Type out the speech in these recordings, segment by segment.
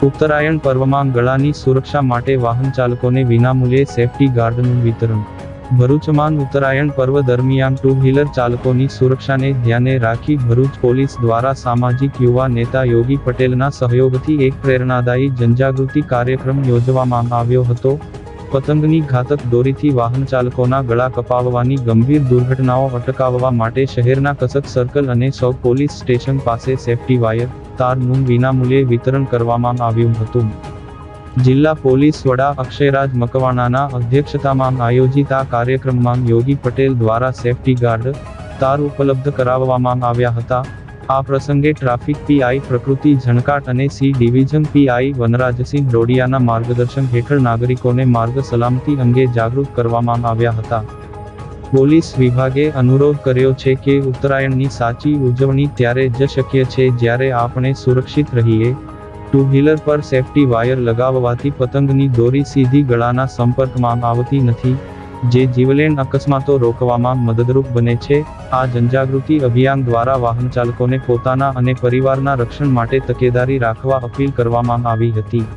ઉત્તરાયણ પર્વમાં ગળાની સુરક્ષા માટે વાહન ચાલકોને વિનામૂલ્યે સેફટી ગાર્ડનું વિતરણ। ભરૂચમાં ઉત્તરાયણ પર્વ દરમિયાન ટુ વ્હીલર ચાલકોની સુરક્ષાને ધ્યાને રાખી ભરૂચ પોલીસ દ્વારા સામાજિક યુવા નેતા યોગી પટેલના સહયોગથી એક પ્રેરણાદાયી જનજાગૃતિ કાર્યક્રમ યોજવામાં આવ્યો હતો। પતંગની ઘાતક દોરીથી વાહન ચાલકોના ગળા કપાવવાની ગંભીર દુર્ઘટનાઓ અટકાવવા માટે શહેરના કસક સર્કલ અને સૌ પોલીસ સ્ટેશન પાસે સેફટી વાયર તારનું વિનામૂલ્યે વિતરણ કરવામાં આવ્યું હતું। જિલ્લા પોલીસ વડા અક્ષયરાજ મકવાણાના અધ્યક્ષતામાં આયોજિત આ કાર્યક્રમમાં યોગી પટેલ દ્વારા સેફટી ગાર્ડ તાર ઉપલબ્ધ કરાવવામાં આવ્યા હતા। આ પ્રસંગે ટ્રાફિક પીઆઈ પ્રકૃતિ ઝણકાટ અને સી ડિવિઝન પીઆઈ વનરાજસિંહ રોડિયાના માર્ગદર્શન હેઠળ નાગરિકોને માર્ગ સલામતી અંગે જાગૃત કરવામાં આવ્યા હતા। પોલીસ વિભાગે અનુરોધ કર્યો છે કે ઉત્તરાયણની સાચી ઉજવણી ત્યારે જ શક્ય છે જ્યારે આપણે સુરક્ષિત રહીએ। ટુ વ્હીલર પર સેફટી વાયર લગાવવાથી પતંગની દોરી સીધી ગળાના સંપર્કમાં આવતી નથી, જે જીવલેણ અકસ્માતો રોકવામાં મદદરૂપ બને છે। આ જનજાગૃતિ અભિયાન દ્વારા વાહન ચાલકોને પોતાના અને પરિવારના રક્ષણ માટે તકેદારી રાખવા અપીલ કરવામાં આવી હતી।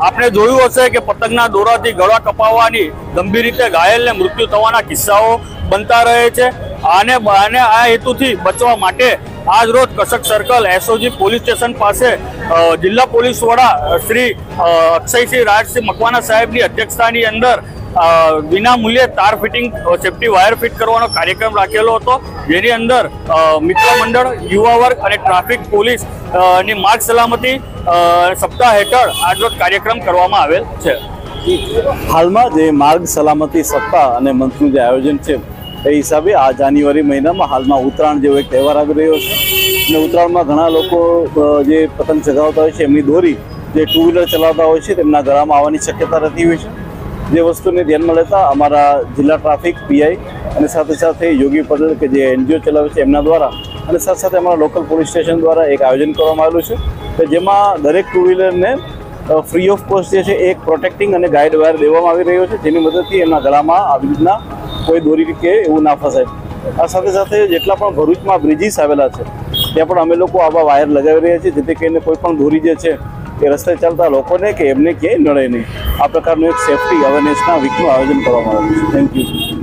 आपने જોયું હશે કે પતંગના દોરાથી ગળા કપાવવાની ગંભીર રીતે ઘાયલને મૃત્યુ થવાના કિસ્સાઓ બનતા રહે છે। આને આ હેતુથી બચવા માટે આજ રોજ કસક સર્કલ એસઓજી પોલીસ સ્ટેશન પાસે જિલ્લા પોલીસ વડા શ્રી અક્ષયસિંહ રાજસિંહ મકવાણા સાહેબની અધ્યક્ષતાની અંદર વિનામૂલ્યે તાર ફિટિંગ સેફટી વાયર ફિટ કરવાનો કાર્યક્રમ રાખેલો હતો, જેની અંદર મિત્ર મંડળ, યુવા વર્ગ અને ટ્રાફિક પોલીસ ની માર્ગ સલામતી સપ્તાહ હેઠળ આજરોજ કાર્યક્રમ કરવામાં આવેલ છે। હાલમાં જે માર્ગ સલામતી સપ્તાહ અને મંથનું જે આયોજન છે એ હિસાબે આ જાન્યુઆરી મહિનામાં હાલમાં ઉત્તરાયણ જેવો એક તહેવાર આવી રહ્યો છે અને ઉત્તરાયણમાં ઘણા લોકો જે પતંગ ચગાવતા હોય છે એમની દોરી જે ટુ વ્હીલર ચલાવતા હોય છે તેમના ગળામાં આવવાની શક્યતા રહેતી હોય છે। જે વસ્તુને ધ્યાનમાં લેતા અમારા જિલ્લા ટ્રાફિક પીઆઈ અને સાથે સાથે યોગી પટેલ કે જે એનજીઓ ચલાવે છે એમના દ્વારા અને સાથે સાથે અમારા લોકલ પોલીસ સ્ટેશન દ્વારા એક આયોજન કરવામાં આવેલું છે કે જેમાં દરેક ટુ વ્હીલરને ફ્રી ઓફ કોસ્ટ જે છે એક પ્રોટેક્ટિંગ અને ગાઈડ વાયર દેવામાં આવી રહ્યો છે, જેની મદદથી એમના ગળામાં આવી રીતના કોઈ દોરી કે એવું ના ફસાય। આ સાથે સાથે જેટલા પણ ભરૂચમાં બ્રિજીસ આવેલા છે ત્યાં પણ અમે લોકો આવા વાયર લગાવી રહ્યા છીએ, જેથી કરીને કોઈ પણ દોરી જે છે એ રસ્તે ચાલતા લોકોને કે એમને ક્યાંય નડે નહીં। આ પ્રકારનું એક સેફટી અવેરનેસના વીકનું આયોજન કરવામાં આવ્યું છે। Thank you.